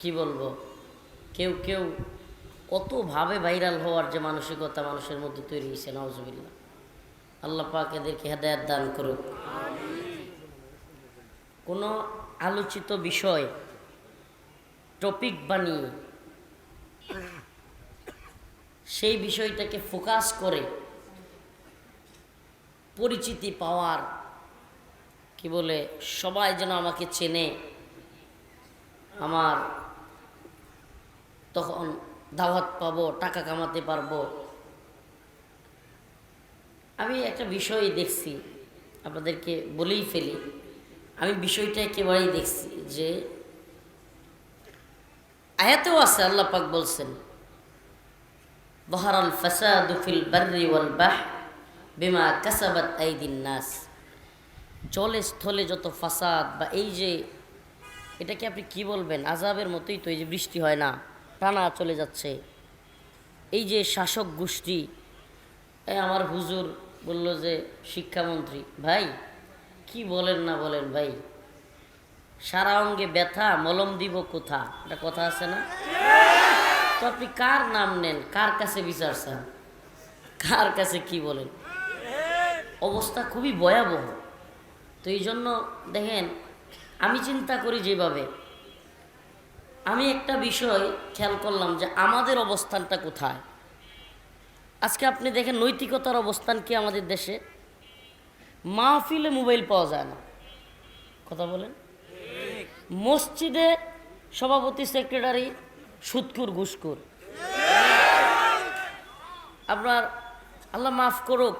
কি বলবো, কেউ কেউ কতভাবে ভাইরাল হওয়ার যে মানসিকতা মানুষের মধ্যে তৈরি হয়েছে, নাউজুবিল্লাহ। আল্লাহ পাক এদেরকে হেদায়েত দান করুক। কোনো আলোচিত বিষয় টপিক বানিয়ে সেই বিষয়টাকে ফোকাস করে পরিচিতি পাওয়ার, কি বলে, সবাই যেন আমাকে চেনে, আমার তখন দাওয়াত পাবো, টাকা কামাতে পারবো। আমি একটা বিষয় দেখছি, আপনাদেরকে বলেই ফেলি। আমি বিষয়টা একেবারেই দেখছি যে আয়াতেও আছে, আল্লাহ পাক বলছেন যাহারাল ফাসাদু ফিল বাররি ওয়াল বাহর বিমা কাসাবাত আইদিন নাস। জলে স্থলে যত ফাসাদ, বা এই যে এটাকে আপনি কি বলবেন, আযাবের মতোই তো। এই যে বৃষ্টি হয় না, টানা চলে যাচ্ছে, এই যে শাসক গোষ্ঠী। আমার হুজুর বলল যে শিক্ষামন্ত্রী, ভাই কি বলেন না বলেন ভাই, সারা অঙ্গে ব্যথা, মলম দিব কোথা, একটা কথা আছে না? তো আপনি কার নাম নেন, কার কাছে বিচার চান, কার কাছে কি বলেন? অবস্থা খুবই ভয়াবহ। তো এই জন্য দেখেন, আমি চিন্তা করি যেভাবে, আমি একটা বিষয় খেয়াল করলাম যে আমাদের অবস্থানটা কোথায়। আজকে আপনি দেখেন নৈতিকতার অবস্থান কি আমাদের দেশে? মাহফিলে মোবাইল পাওয়া যায় না, কথা বলেন। মসজিদে সভাপতি সেক্রেটারি সুদকুর ঘুষকুর। আপনার আল্লাহ মাফ করুক,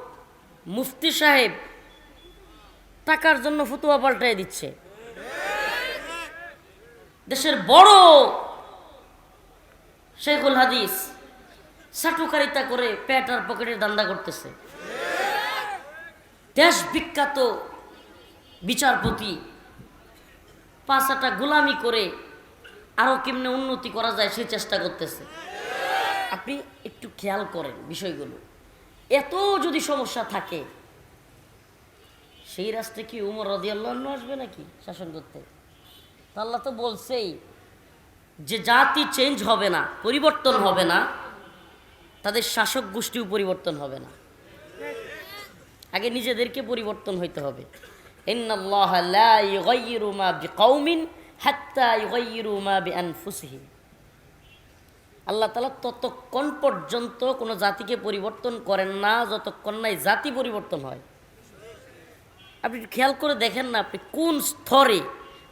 মুফতি সাহেব টাকার জন্য ফতুয়া পাল্টাই দিচ্ছে। দেশের বড় শেখুল হাদিস চাটুকারিতা করে পেট আর পকেটের ধান্দা করতেছে। দেশ বিখ্যাত বিচারপতি পাঁচাটা গোলামি করে আরো কেমনে উন্নতি করা যায় সে চেষ্টা করতেছে। আপনি একটু খেয়াল করেন বিষয়গুলো। এত যদি সমস্যা থাকে, সেই রাস্তায় কি উমর রাদিয়াল্লাহু আনহু আসবে নাকি শাসন করতে? আল্লাহ তো বলছেই যে জাতি চেঞ্জ হবে না, পরিবর্তন হবে না, তাদের শাসক গোষ্ঠীও পরিবর্তন হবে না। আগে নিজেদেরকে পরিবর্তন হইতে হবে। ইন্নাল্লাহা লা ইউগাইয়িরু মা বিকাউমিন হাত্তা ইউগাইয়িরু মা বিআনফুসিহিম। আল্লাহ তাআলা ততক্ষণ পর্যন্ত কোনো জাতিকে পরিবর্তন করেন না যতক্ষণ না জাতি পরিবর্তন হয়। আপনি খেয়াল করে দেখেন না, আপনি কোন স্তরে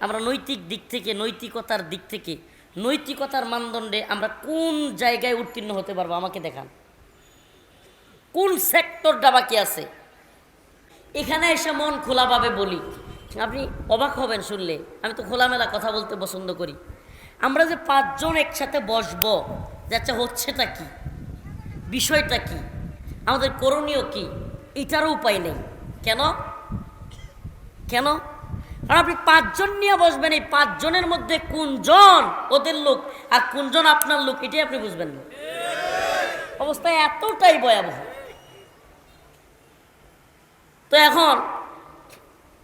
আমরা নৈতিক দিক থেকে, নৈতিকতার দিক থেকে, নৈতিকতার মানদণ্ডে আমরা কোন জায়গায় উত্তীর্ণ হতে পারবো? আমাকে দেখান কোন সেক্টরটা বাকি আছে। এখানে এসে মন খোলাভাবে বলি, আপনি অবাক হবেন শুনলে। আমি তো খোলামেলা কথা বলতে পছন্দ করি। আমরা যে পাঁচজন একসাথে বসবো, যে আচ্ছা হচ্ছেটা কি, বিষয়টা কি, আমাদের করণীয় কি, এটারও উপায় নেই। কেন কেন? কারণ আপনি পাঁচজন নিয়ে বসবেন, এই পাঁচজনের মধ্যে কোনজন ওদের লোক আর কোনজন আপনার লোক, এটাই আপনি বুঝবেন না। অবস্থা এতটাই ভয়াবহ। তো এখন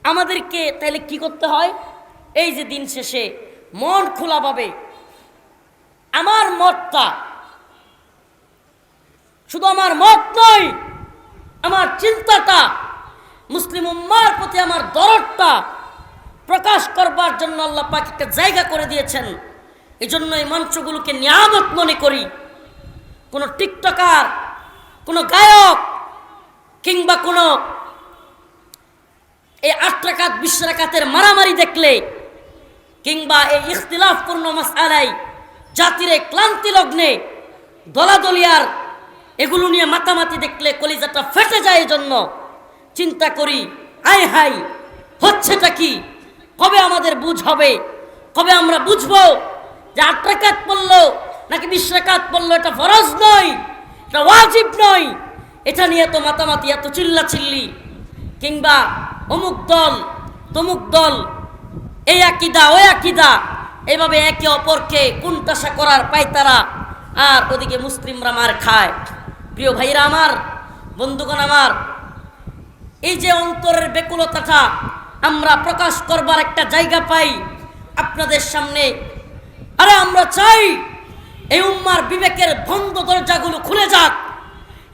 আমাদেরকে তাইলে কি করতে হয়? এই যে দিন শেষে মন খোলাভাবে আমার মতটা, শুধু আমার মত নয়, আমার চিন্তাটা, মুসলিম উম্মার প্রতি আমার দরদটা প্রকাশ করবার জন্য আল্লাহ পাক একটা জায়গা করে দিয়েছেন। এই জন্য এই মঞ্চগুলোকে নিয়ামত মনে করি। কোনো টিকটকার, কোনো গায়ক, কিংবা কোনো এই 8 রাকাত 20 রাকাতের মারামারি দেখলে, কিংবা এই ইখতিলাফপূর্ণ মাসআলায় জাতির এই ক্লান্তি লগ্নে দলাদলিয়ার এগুলো নিয়ে মাতামাতি দেখলে কলিজাটা ফেটে যায়। এই জন্য চিন্তা করি, আয় হাই হচ্ছেটা কি, কবে আমাদের বুঝ হবে, কবে আমরা বুঝবো যে 8 রাকাত পড়লো নাকি 20 রাকাত পড়লো এটা ফরজ নয়, এটা ওয়াজিব নয়। এটা নিয়ে তো মাতামাতি, এত চিল্লাচিল্লি, কিংবা অমুক দল তমুক দল, এই আকীদা ওই আকীদা, এভাবে একে অপরকে কুণ্ঠাসা করার পায়তারা, আর ওদিকে মুসলিমরা মার খায়। প্রিয় ভাইরা আমার, বন্ধুগণ আমার, এই যে অন্তরের ব্যাকুলতাটা আমরা প্রকাশ করবার একটা জায়গা পাই আপনাদের সামনে, আরে আমরা চাই এই উম্মার বিবেকের বন্ধ দরজাগুলো খুলে যাক।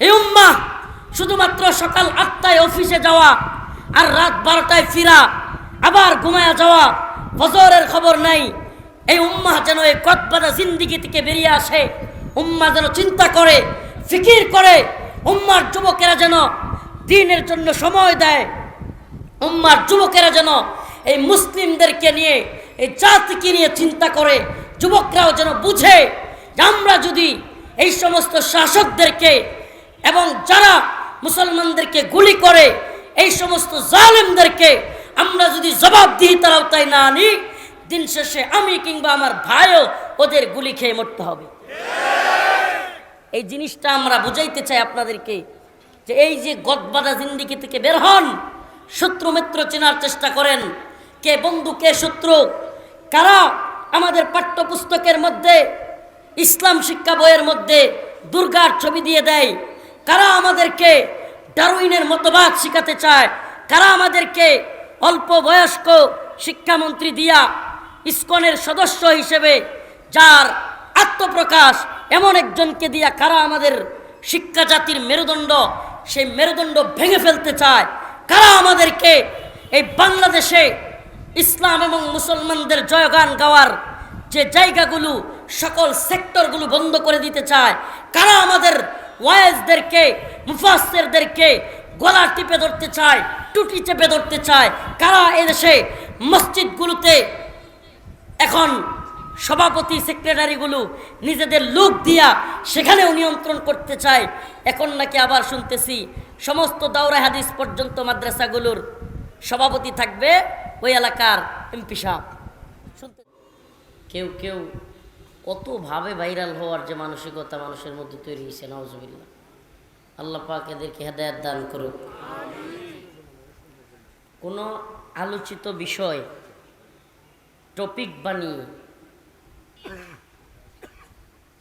এই উম্মা শুধুমাত্র সকাল 8টায় অফিসে যাওয়া আর রাত 12টায় ফিরা, আবার ঘুমায়া যাওয়া, ফজরের খবর নাই। এই উম্মাহ যেন এই কতবাদা জিন্দিগি থেকে বেরিয়ে আসে। উম্মাহ যেন চিন্তা করে, ফিকির করে। উম্মার যুবকেরা যেন দ্বীনের জন্য সময় দেয়। উম্মার যুবকেরা যেন এই মুসলিমদেরকে নিয়ে, এই জাতিকে নিয়ে চিন্তা করে। যুবকরাও যেন বুঝে যে আমরা যদি এই সমস্ত শাসকদেরকে এবং যারা মুসলমানদেরকে গুলি করে, এই সমস্ত জালেমদেরকে আমরা যদি জবাবদিহিতার আওতায় না আনি, দিন শেষে আমি কিংবা আমার ভাইও ওদের গুলি খেয়ে মরতে হবে। এই জিনিসটা আমরা বুঝাইতে চাই আপনাদেরকে যে এই যে গদবাদা জিন্দিগি থেকে বের হন, শত্রু মিত্র চেনার চেষ্টা করেন। কে বন্ধু কে শত্রু, কারা আমাদের পাঠ্যপুস্তকের মধ্যে, ইসলাম শিক্ষা বইয়ের মধ্যে দুর্গার ছবি দিয়ে দেয়, কারা আমাদেরকে ডারউইনের মতবাদ শিখাতে চায়, কারা আমাদেরকে অল্প বয়স্ক শিক্ষামন্ত্রী দিয়া ইসকনের সদস্য হিসেবে যার আত্মপ্রকাশ এমন একজনকে দিয়া কারা আমাদের শিক্ষা জাতির মেরুদণ্ড, সেই মেরুদণ্ড ভেঙে ফেলতে চায়, কারা আমাদেরকে এই বাংলাদেশে ইসলাম এবং মুসলমানদের জয়গান গাওয়ার যে জায়গাগুলো, সকল সেক্টরগুলো বন্ধ করে দিতে চায়, কারা আমাদের ওয়াইজদেরকে, মুফাসসিরদেরকে গলা টিপে ধরতে চায়, টুটি চেপে ধরতে চায়, কারা এদেশে মসজিদগুলোতে এখন সভাপতি সেক্রেটারিগুলো নিজেদের লোক দিয়া সেখানেও নিয়ন্ত্রণ করতে চায়। এখন নাকি আবার শুনতেছি সমস্ত দাওরা হাদিস পর্যন্ত মাদ্রাসাগুলোর সভাপতি থাকবে ওই এলাকার এমপি সাহেব। শুনতে কেউ কেউ কতভাবে ভাইরাল হওয়ার যে মানসিকতা মানুষের মধ্যে তৈরি হয়েছে, নাউজুবিল্লাহ। আল্লাহ পাক এদেরকে হেদায়েত দান করুক। কোনো আলোচিত বিষয় টপিক বানিয়ে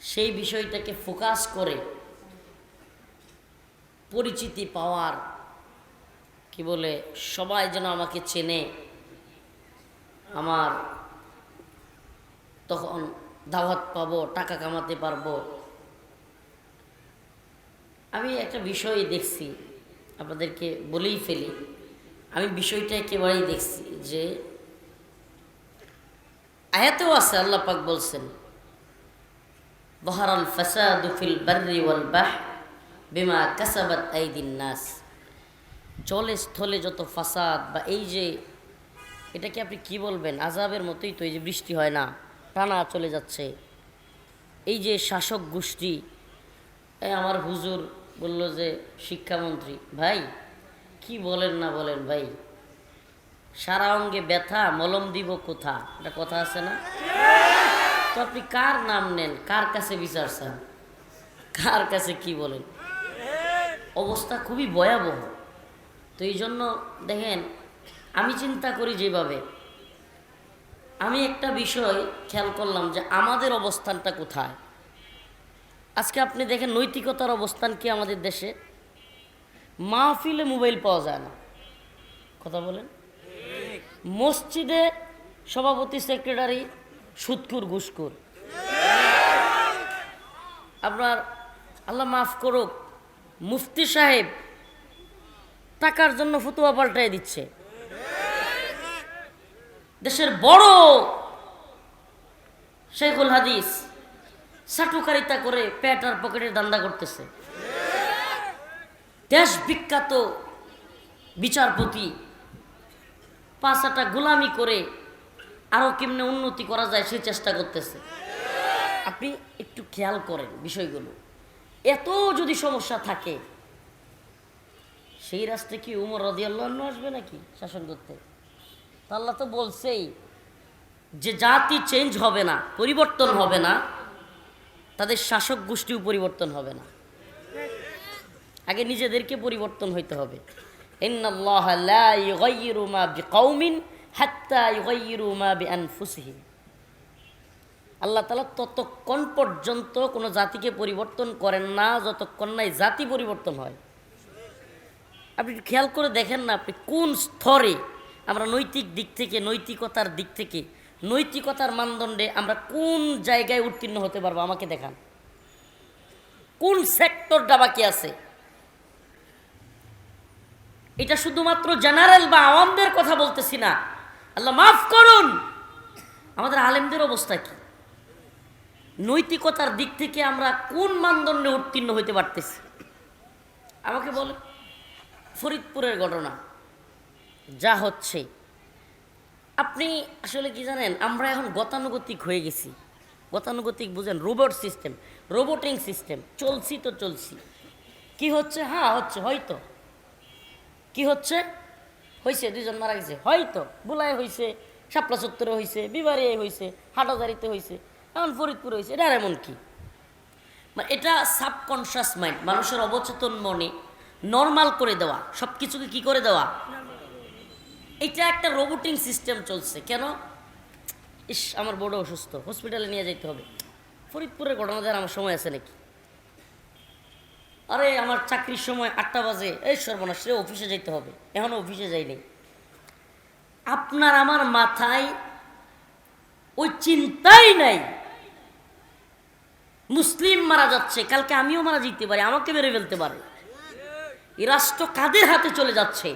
সেই বিষয়টাকে ফোকাস করে পরিচিতি পাওয়ার, কি বলে, সবাই যেন আমাকে চেনে, আমার তখন দাওয়াত পাবো, টাকা কামাতে পারবো। আমি একটা বিষয় দেখছি, আপনাদেরকে বলেই ফেলি। আমি বিষয়টা একেবারেই দেখছি যে আয়াতেও আছে, আল্লাহ পাক বলছেন যাহারাল ফাসাদু ফিল বাররি ওয়াল বাহর বিমা কাসাবাত আইদিন নাস। জলে স্থলে যত ফাসাদ, বা এই যে এটাকে আপনি কি বলবেন, আযাবের মতোই তো। এই যে বৃষ্টি হয় না, টানা চলে যাচ্ছে, এই যে শাসক গোষ্ঠী। আমার হুজুর বলল যে শিক্ষামন্ত্রী, ভাই কি বলেন না বলেন ভাই, সারা অঙ্গে ব্যথা, মলম দিব কোথা, এটা কথা আছে না? তো আপনি কার নাম নেন, কার কাছে বিচার চান, কার কাছে কি বলেন? অবস্থা খুবই ভয়াবহ। তো এই জন্য দেখেন, আমি চিন্তা করি যেভাবে, আমি একটা বিষয় খেয়াল করলাম যে আমাদের অবস্থানটা কোথায়। আজকে আপনি দেখেন নৈতিকতার অবস্থান কি আমাদের দেশে? মাহফিলে মোবাইল পাওয়া যায় না, কথা বলেন। মসজিদে সভাপতি সেক্রেটারি সুদখোর ঘুষখোর। আপনার আল্লাহ মাফ করুক, মুফতি সাহেব টাকার জন্য ফতোয়া পাল্টাই দিচ্ছে। দেশের বড় শেখুল হাদিস সাটুকারিতা করে পেট আর পকেটের দান্দা করতেছে। দেশ বিখ্যাত বিচারপতি পাঁচাটা গোলামি করে আরো কেমনে উন্নতি করা যায় সেই চেষ্টা করতেছে। আপনি একটু খেয়াল করেন বিষয়গুলো। এত যদি সমস্যা থাকে, সেই রাস্তায় কি উমর রাদিয়াল্লাহু আনহু আসবে নাকি শাসন করতে? আল্লাহ তো বলছেই যে জাতি চেঞ্জ হবে না, পরিবর্তন হবে না, তাদের শাসক গোষ্ঠীও পরিবর্তন হবে না। আগে নিজেদেরকে পরিবর্তন হইতে হবে। ইন্নাল্লাহা লা ইউগাইয়িরু মা বিকাউমিন হাত্তা ইউগাইয়িরু মা বিআনফুসিহিম। আল্লাহ তাআলা ততক্ষণ পর্যন্ত কোনো জাতিকে পরিবর্তন করেন না যতক্ষণ না জাতি পরিবর্তন হয়। আপনি একটু খেয়াল করে দেখেন না, আপনি কোন স্তরে আমরা নৈতিক দিক থেকে, নৈতিকতার দিক থেকে নৈতিকতার মানদণ্ডে আমরা কোন জায়গায় উত্তীর্ণ হতে পারবো আমাকে দেখান, কোন সেক্টরটা বাকি আছে? এটা শুধুমাত্র জেনারেল বা আওয়ামদের কথা বলতেছি না, আল্লাহ মাফ করুন, আমাদের আলেমদের অবস্থা কি? নৈতিকতার দিক থেকে আমরা কোন মানদণ্ডে উত্তীর্ণ হতে পারতেছি আমাকে বলে। ফরিদপুরের ঘটনা যা হচ্ছে, আপনি আসলে কি জানেন, আমরা এখন গতানুগতিক হয়ে গেছি। গতানুগতিক বুঝেন? রোবট সিস্টেম, রোবোটিং সিস্টেম, চলছি তো চলছি। কি হচ্ছে? হ্যাঁ হচ্ছে, হয়তো কি হচ্ছে, হয়েছে, 2 জন মারা গেছে, হয়তো বুলায় হয়েছে, শাপলা চত্বরে হয়েছে, বিবারিয়ায় হয়েছে, হাটাজারিতে হয়েছে, এখন ফরিদপুরে হয়েছে। এটা আর এমন কি, মানে এটা সাবকনশাস মাইন্ড, মানুষের অবচেতন মনে নর্মাল করে দেওয়া, সব কিছুকে কী করে দেওয়া, এটা একটা রোবোটিং সিস্টেম চলছে। কেন? ইস, আমার বড় অসুস্থ, হসপিটালে নিয়ে যেতে হবে। ফরিদপুরের ঘটনা দেওয়ার আমার সময় আছে নাকি? আরে আমার চাকরির সময় 8টা বাজে, এই সর্বনাশ রে, অফিসে যেতে হবে, এখনও অফিসে যাইনি। আপনার আমার মাথায় ওই চিন্তাই নাই, মুসলিম মারা যাচ্ছে, কালকে আমিও মারা যেতে পারি, আমাকে মেরে ফেলতে পারে। এই রাষ্ট্র কাদের হাতে চলে যাচ্ছে,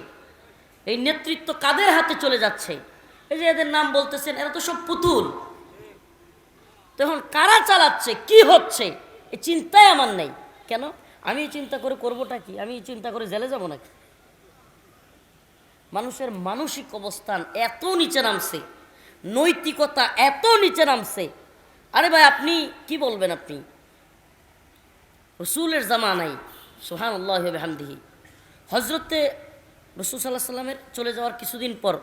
এই নেতৃত্ব কাদের হাতে চলে যাচ্ছে? এই যে এদের নাম বলতেছেন, এরা তো সব পুতুল। তখন কারা চালাচ্ছে, কি হচ্ছে, এই চিন্তাই আমার নেই। কেন? আমি চিন্তা করে করবোটা কি? আমি চিন্তা করে জেলে যাব নাকি? মানুষের মানসিক অবস্থান এত নিচে নামছে, নৈতিকতা এত নিচে নামছে। আরে ভাই, আপনি কি বলবেন? আপনি রসুলের জামানায়, সুবহানাল্লাহি ওয়া বিহামদিহি, হজরতে রসুল সাল্লাল্লাহু আলাইহি সাল্লামের চলে যাওয়ার কিছুদিন পর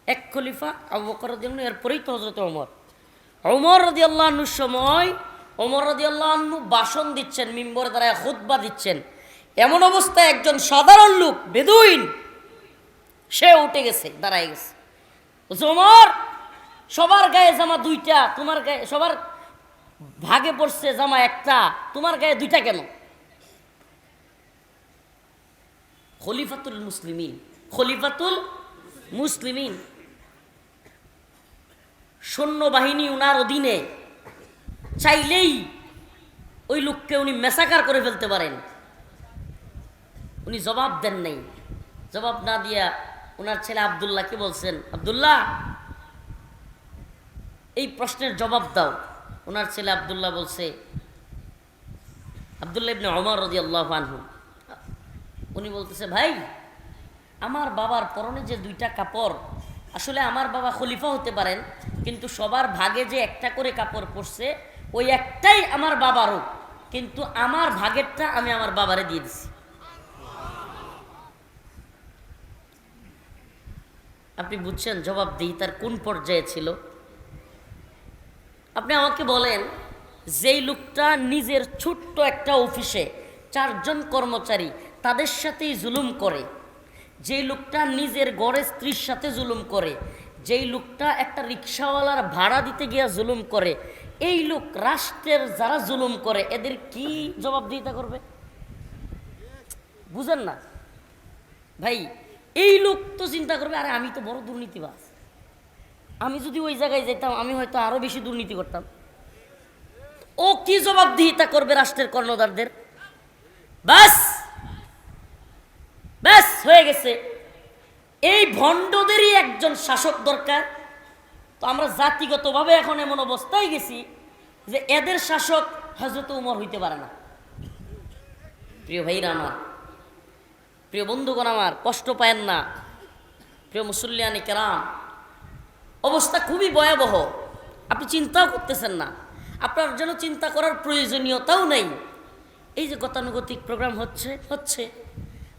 এক খলিফা আবু বকর রাদিয়াল্লাহু আনহু, এরপরেই তো হজরতে ওমর রাদিয়াল্লাহু আনহুর সময় ওমর রাদিয়াল্লাহু আনহু ভাষণ দিচ্ছেন, মিম্বরে দাঁড়ায় খুতবা দিচ্ছেন। এমন অবস্থায় একজন সাধারণ লোক, বেদুইন, সে উঠে গেছে, দাঁড়ায় গেছে। ওমর, সবার গায়ে জামা 2টা, তোমার গায়ে, সবার ভাগে পড়ছে জামা 1টা, তোমার গায়ে 2টা কেন? খলিফাতুল মুসলিমিন, খলিফাতুল মুসলিমিন, সৈন্যবাহিনী উনার অধীনে, চাইলেই ওই লোককে উনি মেসাকার করে ফেলতে পারেন। উনি জবাব দেন নাই। জবাব না দিয়া ওনার ছেলে আব্দুল্লাহকে বলছেন, আব্দুল্লাহ, এই প্রশ্নের জবাব দাও। ওনার ছেলে আব্দুল্লাহ বলছে, আব্দুল্লাহ ইবনে ওমর রাদিয়াল্লাহু আনহু, উনি বলতেছে, ভাই, আমার বাবার পরনে যে 2টা কাপড়, আসলে আমার বাবা খলিফা হতে পারেন, কিন্তু সবার ভাগে যে একটা করে কাপড় পরছে, ওই একটাই আমার বাবারও, কিন্তু আমার ভাগেরটা আমি আমার বাবারে দিয়ে দিছি। আপনি বুঝছেন জবাবদিহিতার কোন পর্যায়ে ছিল? আপনি আমাকে বলেন, যেই লোকটা নিজের ছোট্ট একটা অফিসে 4 জন কর্মচারী, তাদের সাথেই জুলুম করে, যেই লোকটা নিজের ঘরে স্ত্রীর সাথে জুলুম করে, যেই লোকটা একটা রিক্সাওয়ালার ভাড়া দিতে গিয়া জুলুম করে, এই লোক রাষ্ট্রের যারা জুলুম করে, এদের কি জবাবদিহিতা করবে? বুঝেন না ভাই? এই লোক তো চিন্তা করবে, আরে আমি তো বড় দুর্নীতিবাজ, আমি যদি ওই জায়গায় যেতাম, আমি হয়তো আরো বেশি দুর্নীতি করতাম। ও কি জবাবদিহিতা করবে রাষ্ট্রের কর্ণধারদের? বাস ব্যাস, হয়ে গেছে। এই ভণ্ডদেরই একজন শাসক দরকার। তো আমরা জাতিগতভাবে এখন এমন অবস্থায় গেছি যে এদের শাসক হযরত উমর হইতে পারে না। প্রিয় ভাইরা আমার, প্রিয় বন্ধুগণ আমার, কষ্ট পায়েন না, প্রিয় মুসল্লিয়ানে কেরাম, অবস্থা খুবই ভয়াবহ। আপনি চিন্তাও করতেছেন না, আপনার যেন চিন্তা করার প্রয়োজনীয়তাও নেই। এই যে গতানুগতিক প্রোগ্রাম হচ্ছে,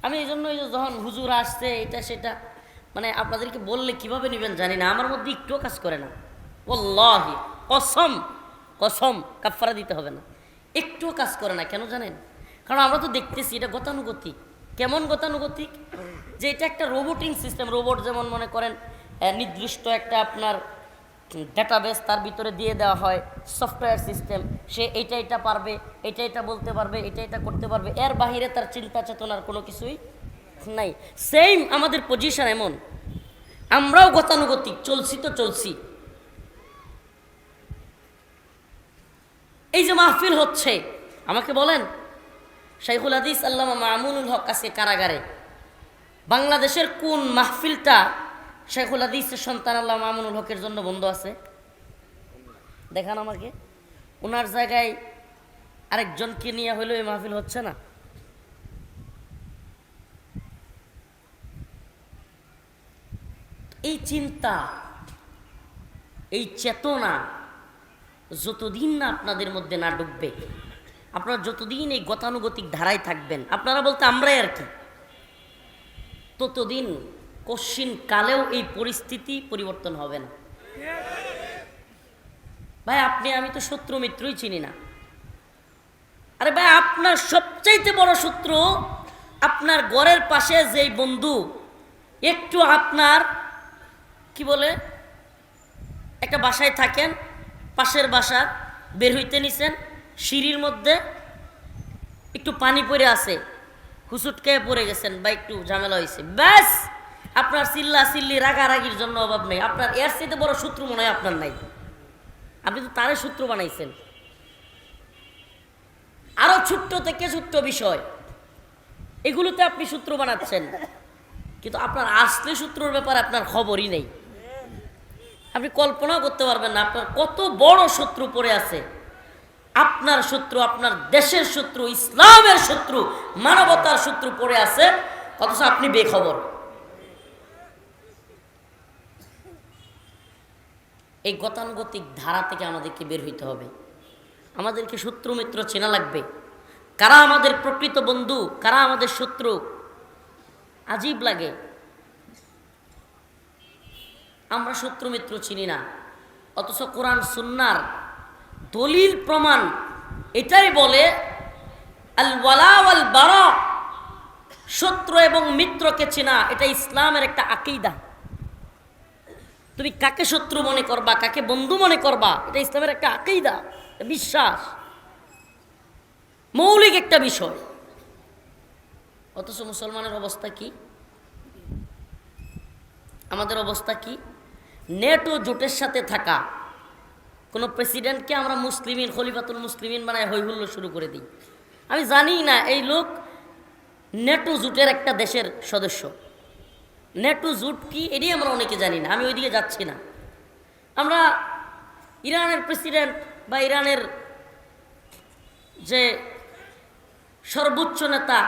আমি এই জন্য, এই যে যখন হুজুর আসছে এটা সেটা, মানে আপনাদেরকে বললে কিভাবে নেবেন জানি না, আমার মধ্যে একটুও কাজ করে না। ওয়াল্লাহি, কসম কসম, কাফারা দিতে হবে না, একটুও কাজ করে না। কেন জানেন? কারণ আমরা তো দেখতেছি এটা গতানুগতিক। কেমন গতানুগতিক? যে এটা একটা রোবোটিং সিস্টেম। রোবট যেমন মনে করেন নির্দিষ্ট একটা আপনার ডাটাবেস তার ভিতরে দিয়ে দেওয়া হয়, সফটওয়্যার সিস্টেম, সে এটা পারবে, এটা বলতে পারবে, এটা করতে পারবে, এর বাহিরে তার চিন্তা চেতনার কোনো কিছুই নাই। সেম আমাদের পজিশন এমন, আমরাও গতানুগতিক, চলছি তো চলছি, এই যে মাহফিল হচ্ছে, আমাকে বলেন শাইখুল হাদিস আল্লামা মামুনুল হক আজকে কারাগারে, বাংলাদেশের কোন মাহফিলটা শাইখুল হাদিসের সন্তান আল্লামা মামুনুল হকের জন্য বন্ধ আছে? দেখান আমাকে। ওনার জায়গায় আরেকজনকে নিয়ে হইলেও এই মাহফিল হচ্ছে না। এই চিন্তা, এই চেতনা যতদিন না আপনাদের মধ্যে না ঢুকবে, আপনারা যতদিন এই গতানুগতিক ধারায় থাকবেন, আপনারা বলতে আমরাই আর কি, ততদিন কশ্চিন কালেও এই পরিস্থিতি পরিবর্তন হবে না। ভাই আপনি আমি তো শত্রু মিত্রই চিনি না। আরে ভাই আপনার সবচাইতে বড় শত্রু আপনার ঘরের পাশে যেই বন্ধু একটু আপনার কি বলে একটা বাসায় থাকেন, পাশের বাসা বের হইতে নিছেন, সিঁড়ির মধ্যে একটু পানি পড়ে আছে, হুসুট খেয়ে পড়ে গেছেন বা একটু ঝামেলা হয়েছে, ব্যাস আপনার চিল্লা চিল্লি রাগারাগির জন্য অভাব নেই। আপনার এর চাইতে বড় শত্রু মনে হয় আপনার নাই। আপনি তো তারে শত্রু বানাইছেন। আরো ছোট্ট থেকে ছোট্ট বিষয় এগুলোতে আপনি শত্রু বানাচ্ছেন, কিন্তু আপনার আসলে শত্রুর ব্যাপারে আপনার খবরই নেই। আপনি কল্পনাও করতে পারবেন না আপনার কত বড় শত্রু পড়ে আছে। আপনার শত্রু, আপনার দেশের শত্রু, ইসলামের শত্রু, মানবতার শত্রু পড়ে আছে, অথচ আপনি বেখবর। এই গতানুগতিক ধারা থেকে আমাদেরকে বের হইতে হবে। আমাদেরকে শত্রু মিত্র চেনা লাগবে, কারা আমাদের প্রকৃত বন্ধু, কারা আমাদের শত্রু। আজীব লাগে, আমরা শত্রু মিত্র চিনি না, অথচ কোরআন সুন্নাহর দলিল প্রমাণ এটাই বলে আল ওয়ালা ওয়াল বারা, শত্রু এবং মিত্রকে চেনা এটা ইসলামের একটা আকীদা। তুমি কাকে শত্রু মনে করবা, কাকে বন্ধু মনে করবা, এটা ইসলামের একটা আকীদা, বিশ্বাস, মৌলিক একটা বিষয়। অথচ মুসলমানের অবস্থা কি, আমাদের অবস্থা কি? নেটো জোটের সাথে থাকা কোনো প্রেসিডেন্টকে আমরা মুসলিমিন, খলিফাতুল মুসলিমিন বানায় হৈহুল্লো শুরু করে দিই। আমি জানি না এই লোক নেটো জোটের একটা দেশের সদস্য। নেটো জোট কি এটাই আমরা অনেকে জানি না, আমি ওইদিকে যাচ্ছি না। আমরা ইরানের প্রেসিডেন্ট বা ইরানের যে সর্বোচ্চ নেতা,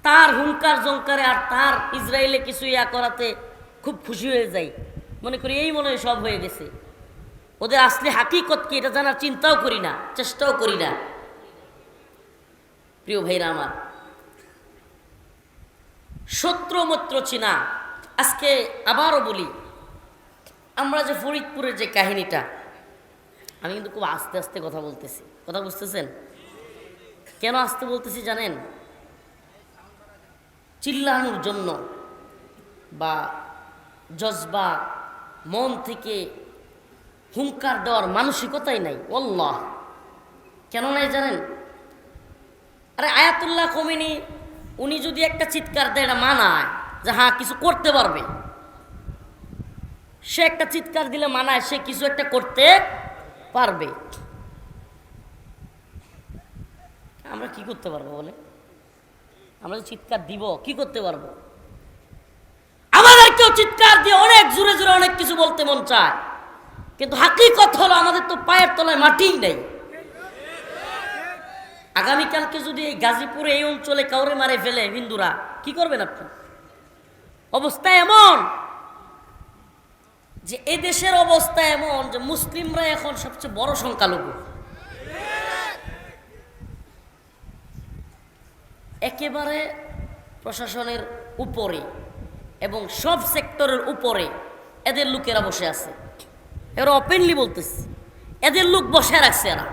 তার হুঙ্কার জঙ্কারে আর তার ইসরায়েলে কিছু ইয়া করাতে খুব খুশি হয়ে যাই, মনে করি এই মনে হয় সব হয়ে গেছে। ওদের আসলে হাকিকত কি এটা জানার চিন্তাও করি না, চেষ্টাও করি না। প্রিয় ভাইরা আমার, শত্রু মিত্র চিনা। আজকে আবারও বলি, আমরা যে ফরিদপুরের যে কাহিনীটা, আমি কিন্তু খুব আস্তে আস্তে কথা বলতেছি, কথা বুঝতেছেন? কেন আস্তে বলতেছি জানেন? চিল্লানোর জন্য বা জজবা মন থেকে হুঙ্কার দেওয়ার মানসিকতাই নাই, আল্লাহ। কেন নাই জানেন? আরে আয়াতুল্লাহ খোমেনি উনি যদি একটা চিৎকার দেয় এটা মানায় যে হ্যাঁ কিছু করতে পারবে, সে একটা চিৎকার দিলে মানায় সে কিছু একটা করতে পারবে। আমরা কি করতে পারবো বলে? আমরা চিৎকার দিব, কি করতে পারবো? আমাদেরকেও চিৎকার দিয়ে অনেক জোরে জোরে অনেক কিছু বলতে মন চায়, কিন্তু হাকিকত হলো আমাদের তো পায়ের তলায় মাটিই নেই। আগামীকালকে যদি এই গাজীপুরে এই অঞ্চলে কাউরে মারে ফেলে হিন্দুরা, কি করবেন আপনি? অবস্থা এমন যে এদেশের অবস্থা এমন যে মুসলিমরা এখন সবচেয়ে বড় সংখ্যালঘু। একেবারে প্রশাসনের উপরে এবং সব সেক্টরের উপরে এদের লোকেরা বসে আছে। এরা ওপেনলি বলতেছে, এদের লোক বসে রাখছে এরা।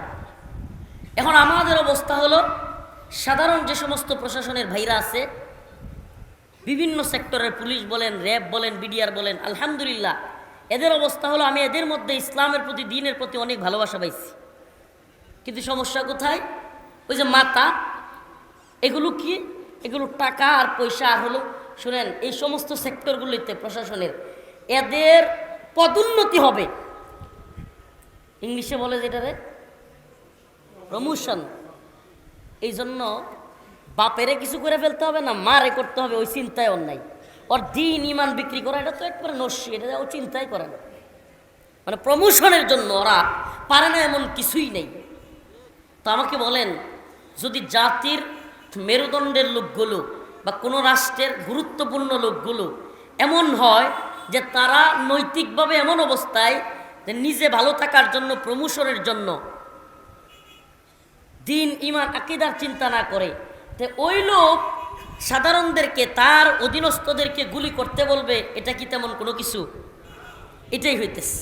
এখন আমাদের অবস্থা হলো, সাধারণ যে সমস্ত প্রশাসনের ভাইরা আছে, বিভিন্ন সেক্টরের পুলিশ বলেন, র্যাব বলেন, বিডিআর বলেন, আলহামদুলিল্লাহ এদের অবস্থা হলো আমি এদের মধ্যে ইসলামের প্রতি, দ্বীনের প্রতি অনেক ভালোবাসা পাইছি। কিন্তু সমস্যা কোথায়? ওই যে মাতা, এগুলো কি? এগুলো টাকা আর পয়সা। আর হলো শুনেন, এই সমস্ত সেক্টরগুলিতে প্রশাসনের এদের পদোন্নতি হবে, ইংলিশে বলে যেটারে প্রমোশন। এই জন্য বাপেরে কিছু করে ফেলতে হবে না, মারে করতে হবে, ওই চিন্তায় ওর নাই। ওর দিন ইমান বিক্রি করা এটা তো একবারে নস্যি, এটা ও চিন্তাই করে না। মানে প্রমোশনের জন্য ওরা পারে না এমন কিছুই নেই। তো আমাকে বলেন, যদি জাতির মেরুদণ্ডের লোকগুলো বা কোনো রাষ্ট্রের গুরুত্বপূর্ণ লোকগুলো এমন হয় যে তারা নৈতিকভাবে এমন অবস্থায় যে নিজে ভালো থাকার জন্য, প্রমোশনের জন্য দিন ইমান আকীদার চিন্তা না করে, তো ওই লোক সাধারণদেরকে, তার অধীনস্থদেরকে গুলি করতে বলবে, এটা কি তেমন কোনো কিছু? এটাই হইতেছে।